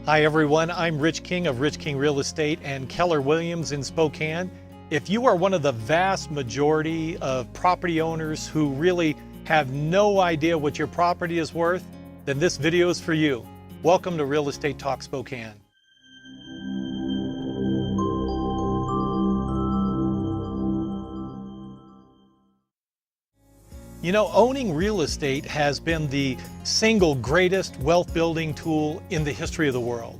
Hi everyone, I'm Rich King of Rich King Real Estate and Keller Williams in Spokane. If you are one of the vast majority of property owners who really have no idea what your property is worth, then this video is for you. Welcome to Real Estate Talk Spokane. You know, owning real estate has been the single greatest wealth building tool in the history of the world.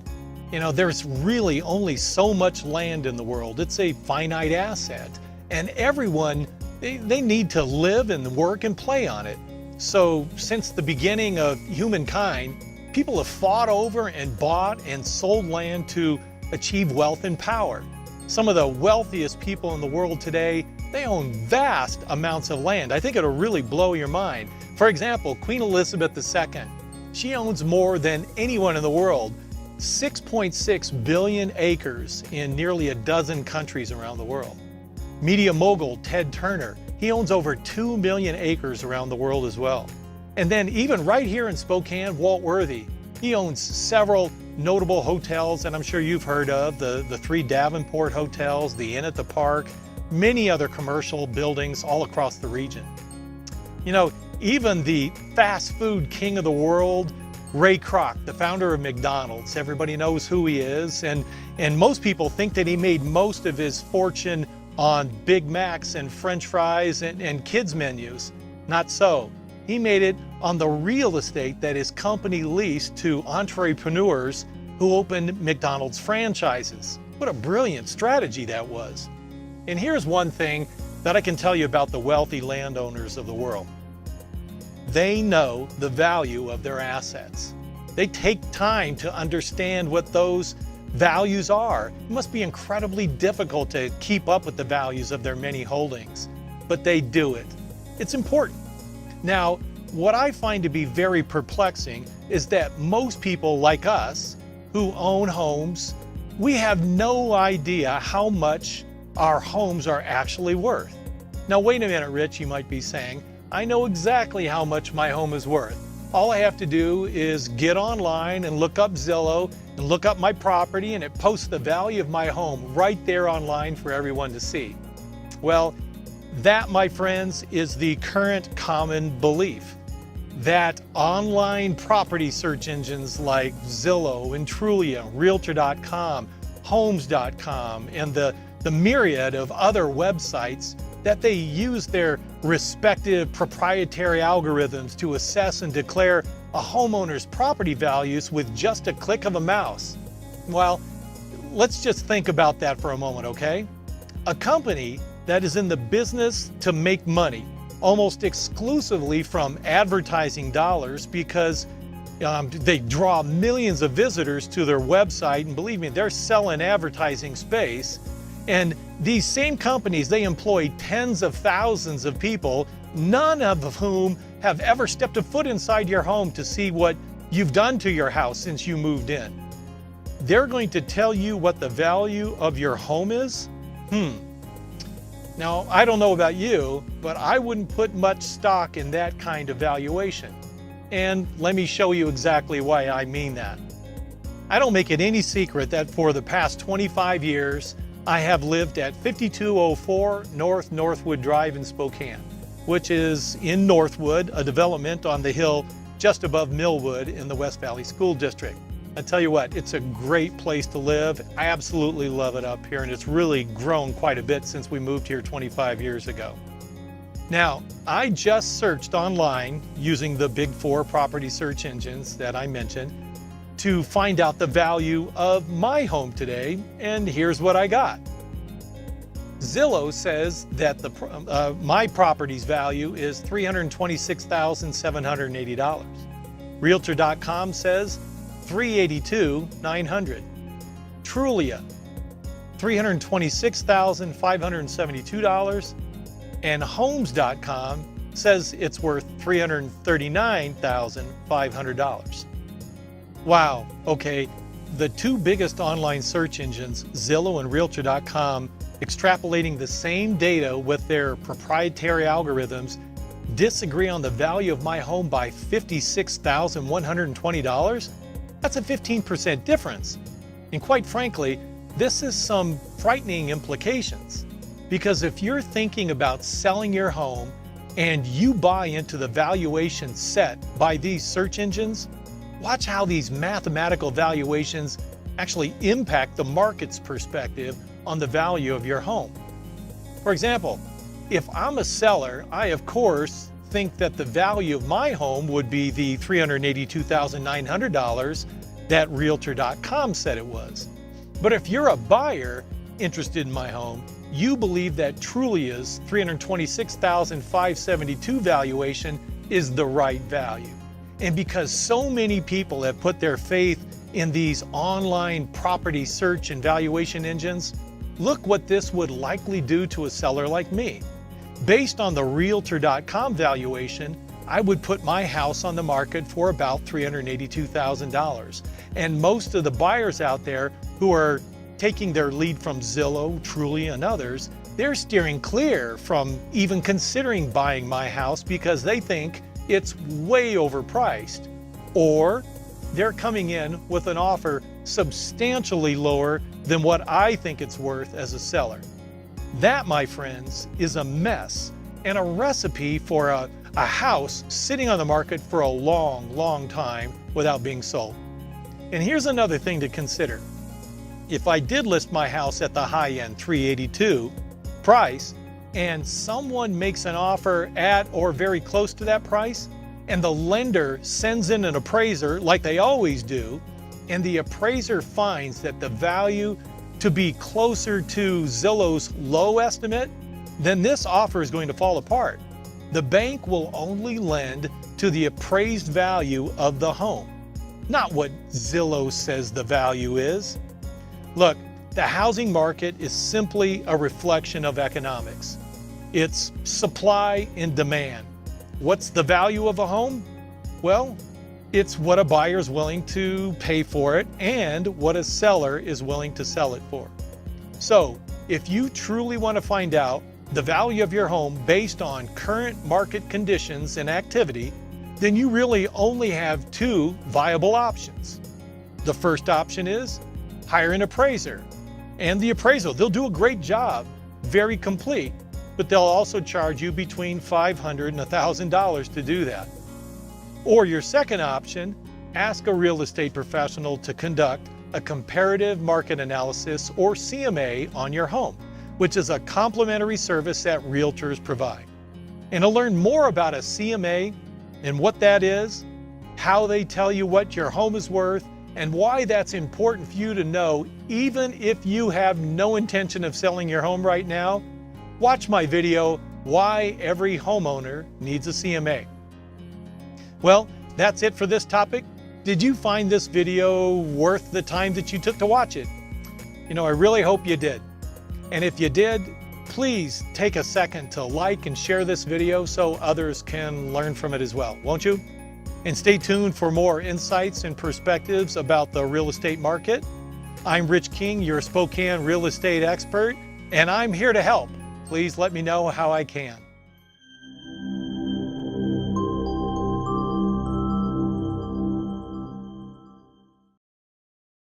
You know, there's really only so much land in the world. It's a finite asset, and everyone, they need to live and work and play on it. So since the beginning of humankind, people have fought over and bought and sold land to achieve wealth and power. Some of the wealthiest people in the world today, they own vast amounts of land. I think it'll really blow your mind. For example, Queen Elizabeth II, she owns more than anyone in the world, 6.6 billion acres in nearly a dozen countries around the world. Media mogul Ted Turner, he owns over 2 million acres around the world as well. And then even right here in Spokane, Walt Worthy, he owns several notable hotels, and I'm sure you've heard of the 3 Davenport hotels, the Inn at the Park, many other commercial buildings all across the region. You know, even the fast food king of the world, Ray Kroc, the founder of McDonald's, everybody knows who he is, and most people think that he made most of his fortune on Big Macs and French fries and kids menus. Not so. He made it on the real estate that his company leased to entrepreneurs who opened McDonald's franchises. What a brilliant strategy that was. And here's one thing that I can tell you about the wealthy landowners of the world. They know the value of their assets. They take time to understand what those values are. It must be incredibly difficult to keep up with the values of their many holdings, but they do it. It's important. Now, what I find to be very perplexing is that most people like us who own homes, we have no idea how much our homes are actually worth. Now, wait a minute, Rich, you might be saying, I know exactly how much my home is worth. All I have to do is get online and look up Zillow and look up my property, and it posts the value of my home right there online for everyone to see. Well, that, my friends, is the current common belief that online property search engines like Zillow and Trulia, Realtor.com, Homes.com, and the myriad of other websites that they use their respective proprietary algorithms to assess and declare a homeowner's property values with just a click of a mouse. Well, let's just think about that for a moment, okay? A company that is in the business to make money almost exclusively from advertising dollars because they draw millions of visitors to their website, and believe me, they're selling advertising space. And these same companies, they employ tens of thousands of people, none of whom have ever stepped a foot inside your home to see what you've done to your house since you moved in. They're going to tell you what the value of your home is? Now, I don't know about you, but I wouldn't put much stock in that kind of valuation. And let me show you exactly why I mean that. I don't make it any secret that for the past 25 years, I have lived at 5204 North Northwood Drive in Spokane, which is in Northwood, a development on the hill just above Millwood in the West Valley School District. I tell you what, it's a great place to live. I absolutely love it up here, and it's really grown quite a bit since we moved here 25 years ago. Now, I just searched online using the big 4 property search engines that I mentioned to find out the value of my home today, and here's what I got. Zillow says that my property's value is $326,780. Realtor.com says $382,900. Trulia, $326,572, and Homes.com says it's worth $339,500. Wow, okay, the 2 biggest online search engines, Zillow and Realtor.com, extrapolating the same data with their proprietary algorithms, disagree on the value of my home by $56,120? That's a 15% difference. And quite frankly, this has some frightening implications. Because if you're thinking about selling your home and you buy into the valuation set by these search engines, watch how these mathematical valuations actually impact the market's perspective on the value of your home. For example, if I'm a seller, I of course think that the value of my home would be the $382,900 that Realtor.com said it was. But if you're a buyer interested in my home, you believe that Trulia's $326,572 valuation is the right value. And because so many people have put their faith in these online property search and valuation engines, look what this would likely do to a seller like me. Based on the Realtor.com valuation, I would put my house on the market for about $382,000. And most of the buyers out there who are taking their lead from Zillow, Trulia, and others, they're steering clear from even considering buying my house because they think it's way overpriced. Or they're coming in with an offer substantially lower than what I think it's worth as a seller. That, my friends, is a mess and a recipe for a house sitting on the market for a long, long time without being sold. And here's another thing to consider. If I did list my house at the high-end $382,000 price and someone makes an offer at or very close to that price, and the lender sends in an appraiser like they always do, and the appraiser finds that the value to be closer to Zillow's low estimate, then this offer is going to fall apart. The bank will only lend to the appraised value of the home, not what Zillow says the value is. Look, the housing market is simply a reflection of economics. It's supply and demand. What's the value of a home? Well, it's what a buyer is willing to pay for it and what a seller is willing to sell it for. So, if you truly want to find out the value of your home based on current market conditions and activity, then you really only have two viable options. The first option is hire an appraiser. And the appraisal, they'll do a great job, very complete, but they'll also charge you between $500 and $1,000 to do that. Or your second option, ask a real estate professional to conduct a comparative market analysis or CMA on your home, which is a complimentary service that realtors provide. And to learn more about a CMA and what that is, how they tell you what your home is worth, and why that's important for you to know even if you have no intention of selling your home right now, watch my video, Why Every Homeowner Needs a CMA. Well, that's it for this topic. Did you find this video worth the time that you took to watch it? I really hope you did. And if you did, please take a second to like and share this video so others can learn from it as well, won't you? And stay tuned for more insights and perspectives about the real estate market. I'm Rich King, your Spokane real estate expert, and I'm here to help. Please let me know how I can.